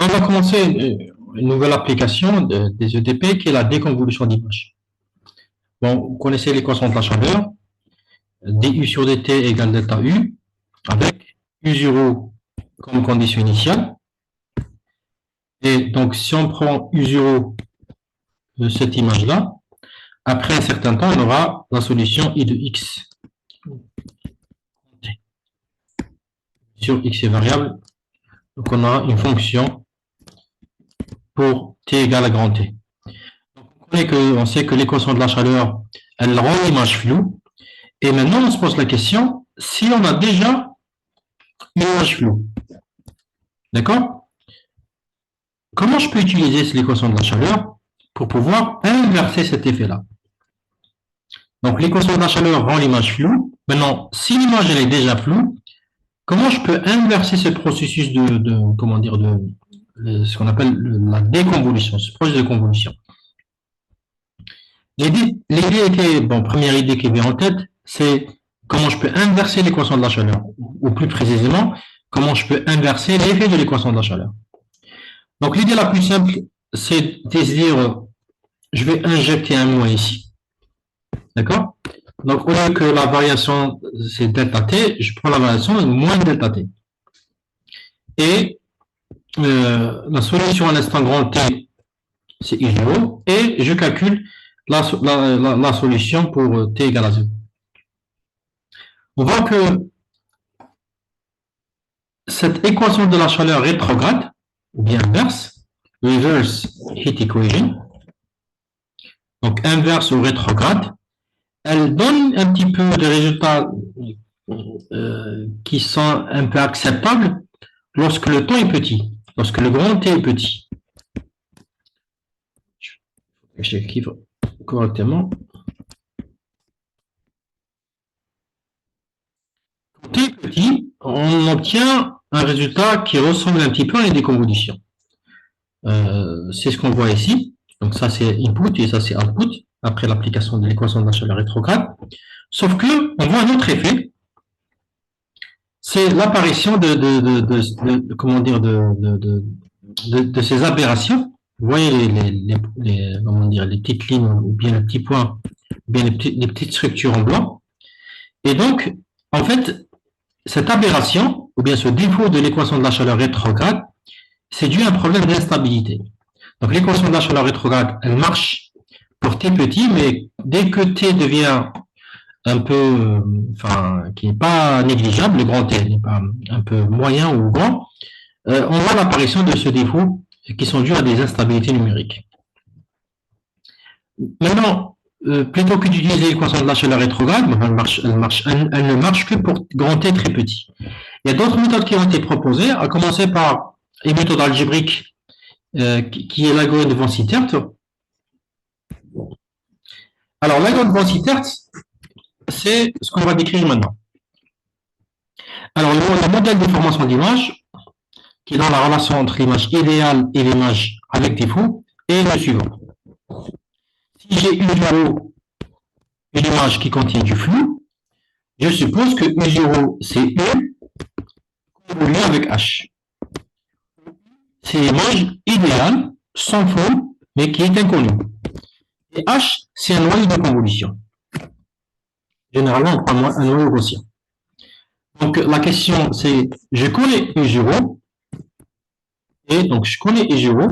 On va commencer une nouvelle application des EDP qui est la déconvolution d'image. Bon, vous connaissez l'équation de la chaleur, du sur dt égale delta U, avec U0 comme condition initiale. Et donc, si on prend U0 de cette image-là, après un certain temps, on aura la solution I de X. Sur X est variable, donc on aura une fonction pour T égale à grand T. On sait que l'équation de la chaleur, elle rend l'image floue. Et maintenant, on se pose la question, si on a déjà une image floue, d'accord? Comment je peux utiliser l'équation de la chaleur pour pouvoir inverser cet effet-là? Donc, l'équation de la chaleur rend l'image floue. Maintenant, si l'image elle est déjà floue, comment je peux inverser ce processus ce qu'on appelle la déconvolution, ce processus de convolution? L'idée était, bon, première idée qui vient en tête, c'est comment je peux inverser l'équation de la chaleur, ou plus précisément, comment je peux inverser l'effet de l'équation de la chaleur. Donc l'idée la plus simple, c'est de se dire, je vais injecter un moins ici, d'accord? Donc au lieu que la variation c'est delta t, je prends la variation de moins delta t. Et la solution à l'instant grand t, c'est I0, et je calcule la solution pour t égale à 0. On voit que cette équation de la chaleur rétrograde, ou bien inverse, reverse heat equation, donc inverse ou rétrograde, elle donne un petit peu de résultats qui sont un peu acceptables lorsque le temps est petit, lorsque le grand T est petit. J'écrive correctement. Quand T est petit, on obtient un résultat qui ressemble un petit peu à une déconvolution. C'est ce qu'on voit ici. Donc ça c'est input et ça c'est output après l'application de l'équation de la chaleur rétrograde. Sauf que on voit un autre effet, c'est l'apparition de ces aberrations. Vous voyez les petites lignes ou bien les petits points, ou bien les petites structures en blanc. Et donc, en fait, cette aberration, ou bien ce défaut de l'équation de la chaleur rétrograde, c'est dû à un problème d'instabilité. Donc l'équation de la chaleur rétrograde, elle marche pour T petit, mais dès que T devient un peu, qui n'est pas négligeable, le grand T n'est pas un peu moyen ou grand, on voit l'apparition de ce défaut qui sont dus à des instabilités numériques. Maintenant, plutôt que d'utiliser l'équation de la chaleur rétrograde, elle ne marche que pour grand T très petit. Il y a d'autres méthodes qui ont été proposées, à commencer par les méthodes algébriques, qui est l'algorithme de von Sittert. Alors, l'algorithme de von Sittert, c'est ce qu'on va décrire maintenant. Alors, le modèle de formation d'image, qui est dans la relation entre l'image idéale et l'image avec défaut, est le suivant. Si j'ai U0 une image qui contient du flou, je suppose que U0 c'est U convolue avec H. C'est l'image idéale, sans flou, mais qui est inconnue. Et H, c'est un noyau de convolution. Généralement, on prend un noyau gaussien. Donc, la question, c'est, je connais U0, et donc je connais U0,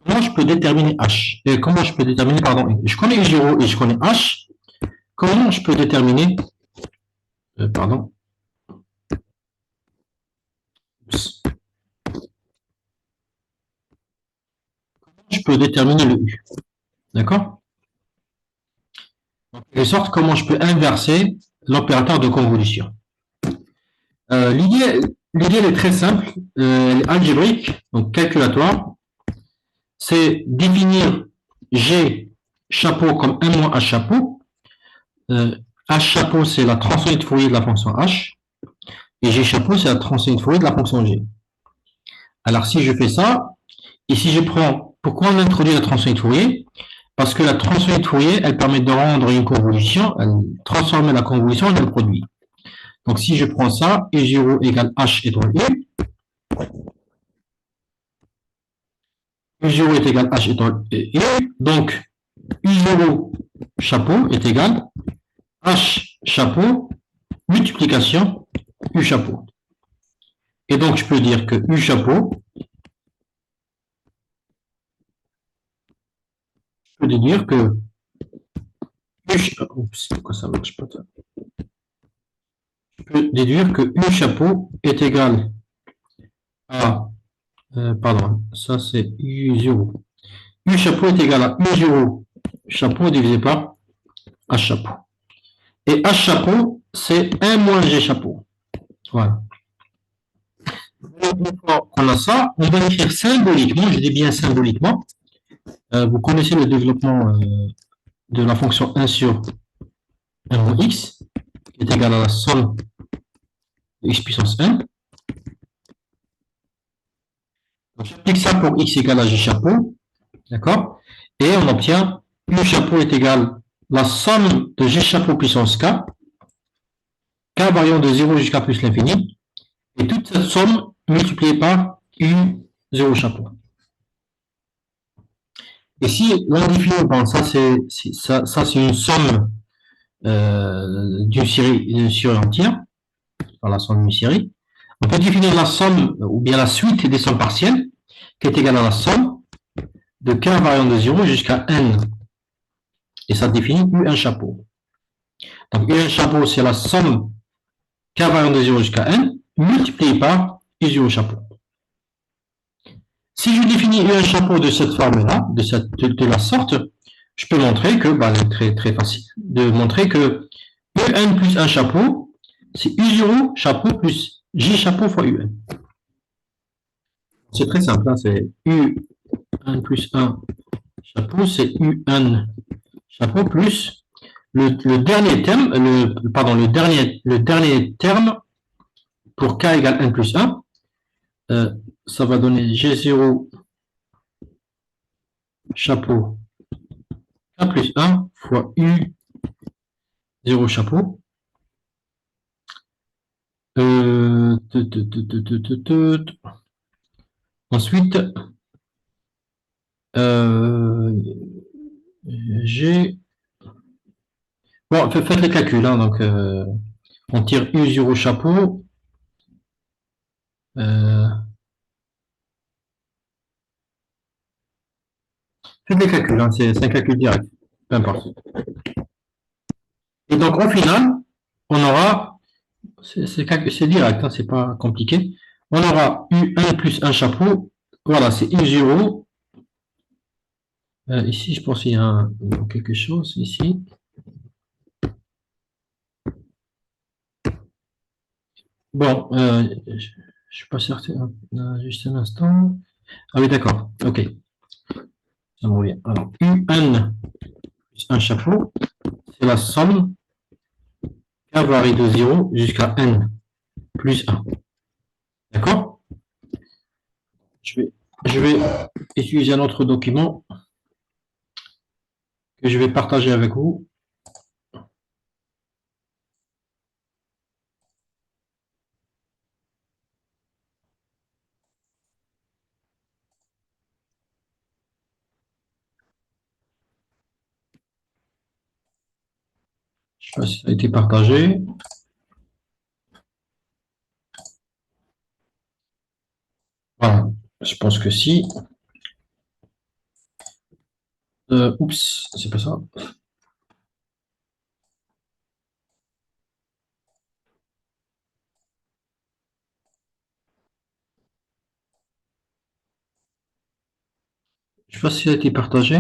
comment je peux déterminer H? Comment je peux déterminer, pardon, je connais U0 et je connais H, comment je peux déterminer, comment je peux déterminer le U? D'accord? De sorte, comment je peux inverser l'opérateur de convolution? L'idée est très simple, algébrique, donc calculatoire. C'est définir G chapeau comme 1 moins H chapeau. H chapeau, c'est la transformée de Fourier de la fonction H. Et G chapeau, c'est la transformée de Fourier de la fonction G. Alors, si je fais ça, ici je prends, pourquoi on introduit la transformée de Fourier? Parce que la transformée de Fourier, elle permet de rendre une convolution, elle transforme la convolution en un produit. Donc, si je prends ça, U0 égale H étoile U, U0 est égal H étant U. Donc, U0 chapeau est égal H chapeau multiplication U chapeau. Et donc, je peux dire que U chapeau, je peux déduire que oups, pourquoi ça marche pas? Je peux déduire que U chapeau est égal à, pardon, ça c'est U0. U chapeau est égal à U0 chapeau divisé par H chapeau. Et H chapeau, c'est 1 moins G chapeau. Voilà. Une fois qu'on a ça, on va écrire symboliquement, je dis bien symboliquement. Vous connaissez le développement de la fonction 1 sur 1 moins x, qui est égal à la somme de x puissance 1. Donc, j'applique ça pour x égale à g chapeau, d'accord? Et on obtient u chapeau est égal la somme de g chapeau puissance k, k variant de 0 jusqu'à plus l'infini, et toute cette somme multipliée par u0 chapeau. Et si l'on définit, bon, ça c'est une somme d'une série entière, par la somme d'une série. On peut définir la somme ou bien la suite des sommes partielles qui est égale à la somme de k variant de 0 jusqu'à n. Et ça définit U1 chapeau. Donc U1 chapeau, c'est la somme k variant de 0 jusqu'à n multipliée par U0 chapeau. Si je définis U1 chapeau de cette forme-là, de la sorte, je peux montrer que, c'est très facile, de montrer que UN plus 1 chapeau, c'est U0 chapeau plus J chapeau fois UN. C'est très simple, hein, c'est U1 plus 1 chapeau, c'est UN chapeau plus le dernier terme, le dernier terme pour K égale 1 plus 1, ça va donner G0 chapeau K plus 1 fois U0 chapeau. Ensuite, j'ai... Bon, faites les calculs, hein, donc on tire U0 chapeau. Faites les calculs, hein, c'est un calcul direct, peu importe. Et donc, au final, on aura, c'est direct, hein, c'est pas compliqué, on aura U1 plus 1 chapeau, voilà, c'est U0. Ici, je pense qu'il y a quelque chose, ici. Bon, je ne suis pas certain, juste un instant. Ah oui, d'accord, ok. Ça me revient. Alors, UN plus 1 chapeau, c'est la somme k varie de 0 jusqu'à n plus 1. D'accord? Je vais utiliser un autre document que je vais partager avec vous. Je ne sais pas si ça a été partagé. Voilà, je pense que si. Oups, c'est pas ça. Je ne sais pas si ça a été partagé.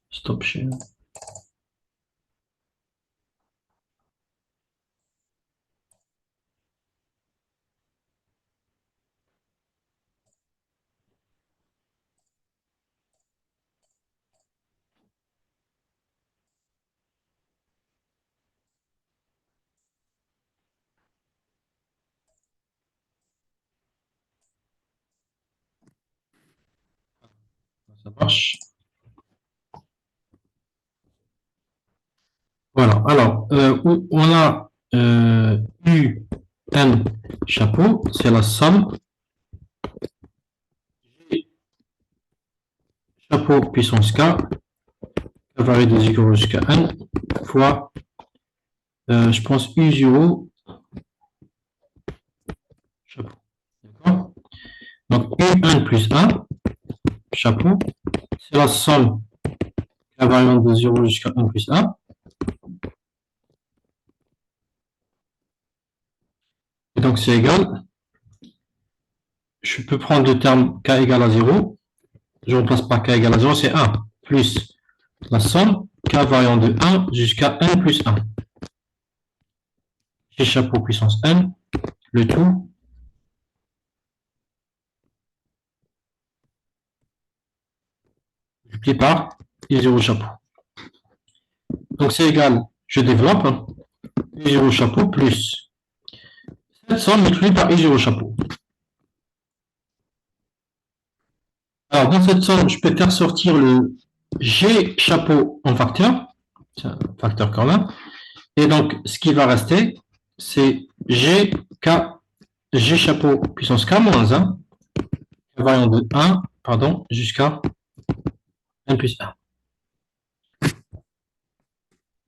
Stop share. Ça marche. Voilà, alors, on a U, N, chapeau, c'est la somme chapeau puissance K, K varie de 0 jusqu'à N, fois, je pense, U0, chapeau. D'accord? Donc, U1 plus 1, chapeau, c'est la somme K variant de 0 jusqu'à N plus 1. Et donc, c'est égal. Je peux prendre le terme K égale à 0. Je remplace par K égale à 0, c'est 1, plus la somme K variant de 1 jusqu'à N plus 1. G chapeau puissance N, le tout, multiplié par I0 chapeau. Donc, c'est égal, je développe, I0 chapeau plus cette somme multipliée par I0 chapeau. Alors, dans cette somme, je peux faire sortir le G chapeau en facteur, c'est un facteur commun, et donc, ce qui va rester, c'est G chapeau puissance K moins 1, variant de 1, pardon, jusqu'à N plus 1.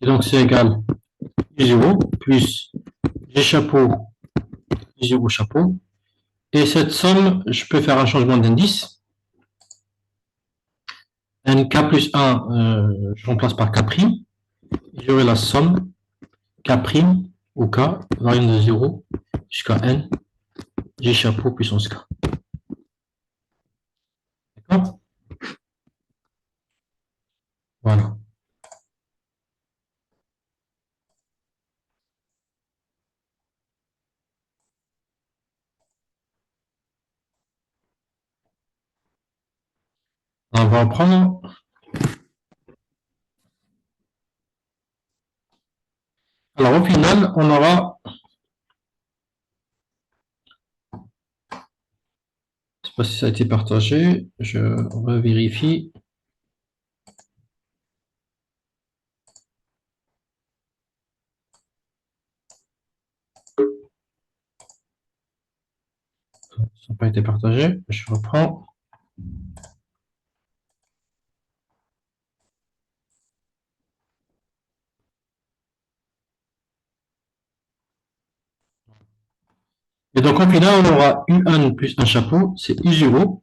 Et donc, c'est égal I0 plus G chapeau, I0 chapeau. Et cette somme, je peux faire un changement d'indice. Nk plus 1, je remplace par K'. J'aurai la somme K' ou K, variant de 0 jusqu'à N, G chapeau puissance K. D'accord? Voilà. On va reprendre. Alors, au final, on aura. Je ne sais pas si ça a été partagé. Je revérifie. Ça n'a pas été partagé. Je reprends. Et donc, au final, on aura U1 plus un chapeau, c'est U0,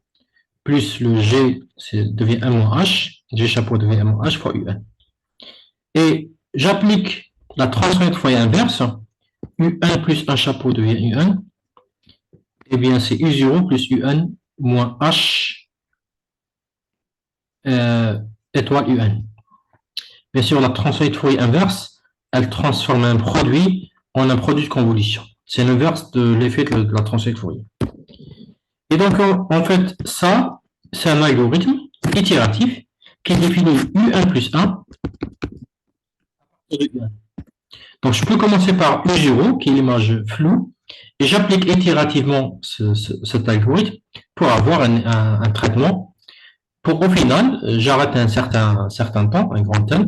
plus le G devient 1 moins H, G chapeau devient 1 moins H fois UN. Et j'applique la transformée de foyer inverse, UN plus un chapeau devient UN, et bien c'est U0 plus UN moins H étoile UN. Bien sûr, la transformée de foyer inverse, elle transforme un produit en un produit de convolution. C'est l'inverse de l'effet de la transformée de Fourier. Et donc, en fait, ça, c'est un algorithme itératif qui définit U1 plus 1 de U1. Donc, je peux commencer par U0, qui est l'image floue, et j'applique itérativement cet algorithme pour avoir un traitement. Pour, au final, j'arrête un certain temps, un grand temps,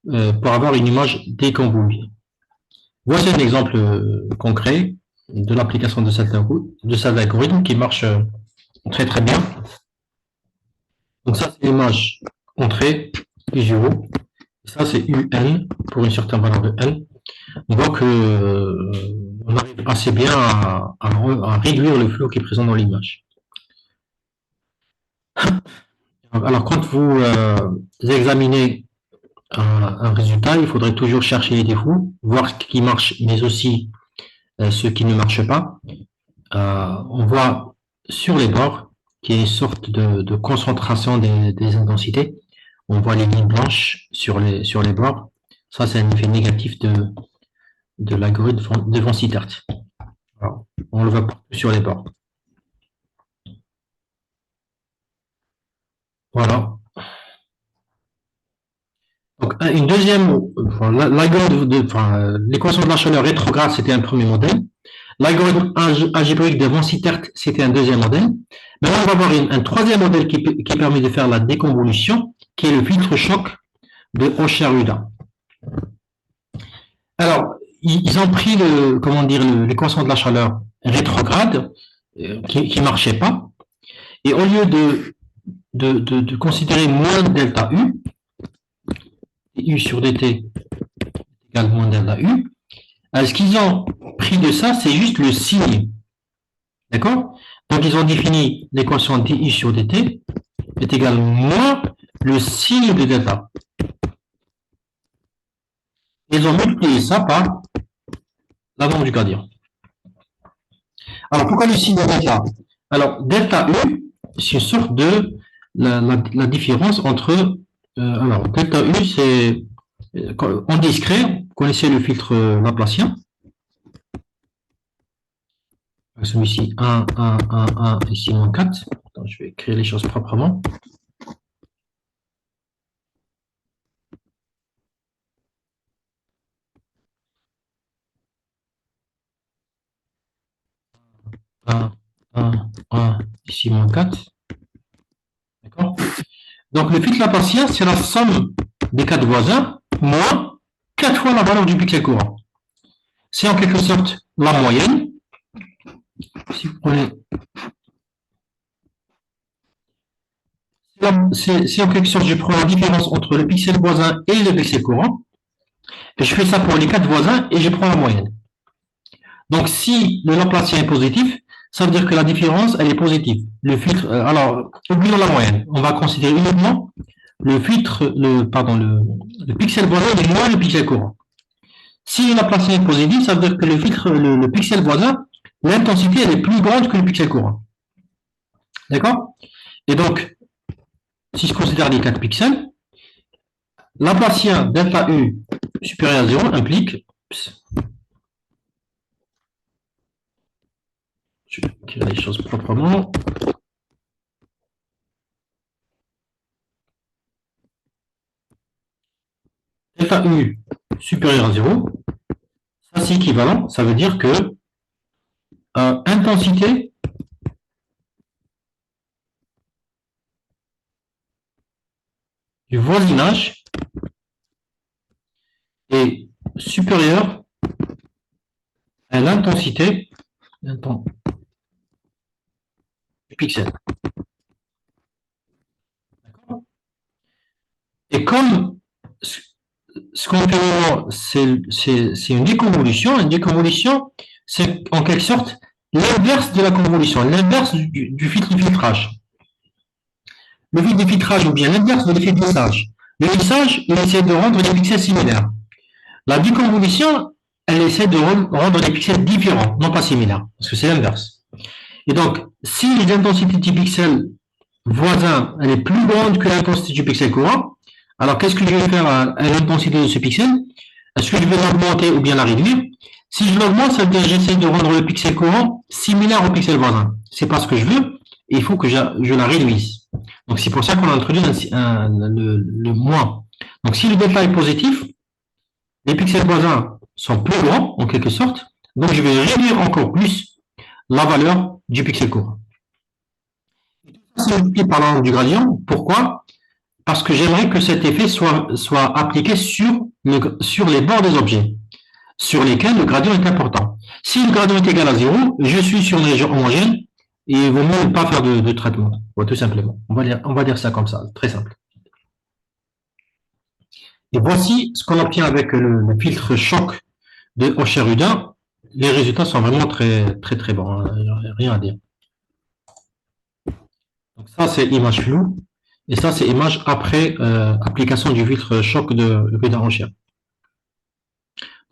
pour avoir une image déconvolue. Voici un exemple concret de l'application de cet algorithme qui marche très très bien. Donc ça, c'est l'image entrée, U0. Ça, c'est UN pour une certaine valeur de N. On voit qu'on arrive assez bien à réduire le flou qui est présent dans l'image. Alors, quand vous examinez un résultat, il faudrait toujours chercher les défauts, voir ce qui marche, mais aussi ce qui ne marche pas. On voit sur les bords qu'il y a une sorte de concentration des intensités. On voit les lignes blanches sur les bords. Ça, c'est un effet négatif de l'algorithme de von Sittert. On le voit partout sur les bords. Voilà. Donc, une deuxième, l'équation de la chaleur rétrograde, c'était un premier modèle. L'algorithme algébrique de von Sittert, c'était un deuxième modèle. Maintenant, on va voir un troisième modèle qui permet de faire la déconvolution, qui est le filtre choc de Osher-Uda. Alors, ils ont pris l'équation de la chaleur rétrograde, qui ne marchait pas, et au lieu de considérer moins delta U, U sur dt égale moins delta U. Alors, ce qu'ils ont pris de ça, c'est juste le signe. D'accord? Donc, ils ont défini l'équation du sur dt est égal moins le signe de delta. Ils ont multiplié ça par la norme du gradient. Alors, pourquoi le signe de delta? Alors, delta U, c'est une sorte de la différence entre... alors, delta U, c'est en discret, vous connaissez le filtre laplacien. Celui-ci, 1, 1, 1, 1, ici, moins 4. Attends, je vais créer les choses proprement. Un, 1, ici, moins 4. D'accord? Donc, le filtre laplacien, c'est la somme des quatre voisins moins 4 fois la valeur du pixel courant. C'est en quelque sorte la moyenne. Si vous prenez... C'est en quelque sorte, je prends la différence entre le pixel voisin et le pixel courant. Et je fais ça pour les quatre voisins et je prends la moyenne. Donc, si le Laplacien est positif, ça veut dire que la différence, elle est positive. Le filtre, alors, oublions la moyenne. On va considérer uniquement le filtre, le pixel voisin est moins le pixel courant. Si le Laplacien est positif, ça veut dire que le filtre, le pixel voisin, l'intensité, elle est plus grande que le pixel courant. D'accord? Et donc, si je considère les 4 pixels, Laplacien delta U supérieur à 0 implique, je vais écrire les choses proprement, delta U supérieur à 0, ça c'est équivalent, ça veut dire que intensité du voisinage est supérieure à l'intensité du pixel. Et comme ce qu'on fait maintenant, c'est une déconvolution, c'est en quelque sorte l'inverse de la convolution, l'inverse du filtrage. Le filtre de filtrage ou bien l'inverse de l'effet de lissage. Le lissage, il essaie de rendre des pixels similaires. La déconvolution, elle essaie de rendre des pixels différents, non pas similaires, parce que c'est l'inverse. Et donc, si l'intensité du pixel voisin, elle est plus grande que l'intensité du pixel courant, alors qu'est-ce que je vais faire à l'intensité de ce pixel? Est-ce que je vais l'augmenter ou bien la réduire? Si je l'augmente, ça veut dire que j'essaie de rendre le pixel courant similaire au pixel voisin. C'est pas ce que je veux, et il faut que je la réduise. Donc c'est pour ça qu'on a introduit le moins. Donc si le delta est positif, les pixels voisins sont plus grands, en quelque sorte, donc je vais réduire encore plus la valeur du pixel courant. C'est multiplié par l'angle du gradient. Pourquoi? Parce que j'aimerais que cet effet soit appliqué sur les bords des objets, sur lesquels le gradient est important. Si le gradient est égal à 0, je suis sur une région homogène, et il vaut mieux ne pas faire de traitement, tout simplement. On va dire ça comme ça, très simple. Et voici ce qu'on obtient avec le filtre choc de Hocher-Rudin. Les résultats sont vraiment très, très, très bons. Hein, rien à dire. Donc ça, c'est image floue. Et ça, c'est image après application du filtre choc de Rudin-Hocher.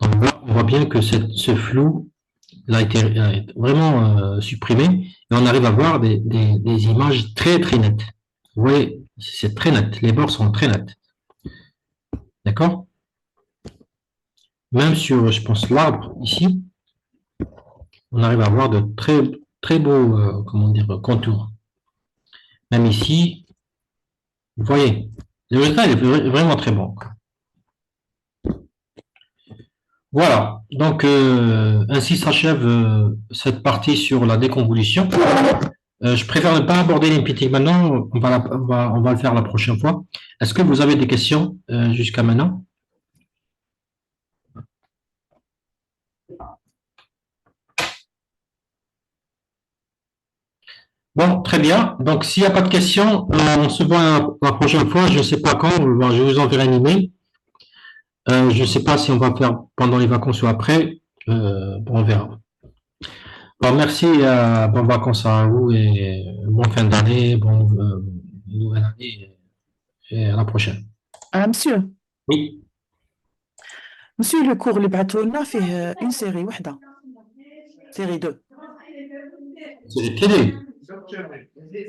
Donc là, on voit bien que ce flou a été vraiment supprimé. Et on arrive à voir des images très, très nettes. Vous voyez, c'est très net. Les bords sont très nets. D'accord? Même sur, je pense, l'arbre, ici, on arrive à avoir de très, très beaux comment dire, contours. Même ici, vous voyez, le résultat est vraiment très bon. Voilà, donc ainsi s'achève cette partie sur la déconvolution. Je préfère ne pas aborder l'empirique maintenant, on va le faire la prochaine fois. Est-ce que vous avez des questions jusqu'à maintenant? Bon, très bien. Donc, s'il n'y a pas de questions, on se voit la prochaine fois. Je ne sais pas quand. Bon, je vous enverrai un email. Je ne sais pas si on va faire pendant les vacances ou après. Bon, on verra. Bon, merci. Bonnes vacances à vous et bonne fin d'année, bonne nouvelle année et à la prochaine. monsieur, Oui, monsieur, le cours اللي بعثوا لنا فيه une série واحدة, série 2, c'est télé.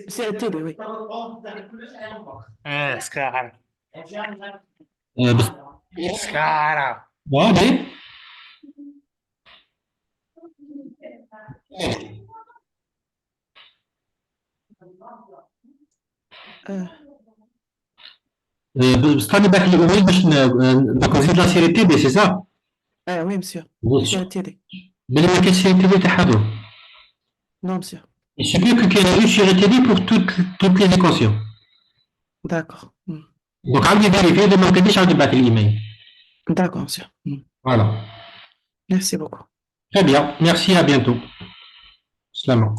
série télé, oui. Scara. بس Scara. allez. Euh, بس خلي بالك الايميل باش دوك نزيد لا سيري تي بي سي سا oui, monsieur, série télé. بلي ما كاينش سيري تي بي تاع هادو Non, monsieur. il suffit que qu'il y ait une série télé pour toutes les équations D'accord. donc عاودي فيريفي اذا ما كانش عاودي بعث الايميل D'accord, monsieur. voilà Merci beaucoup. très bien merci à bientôt سلامة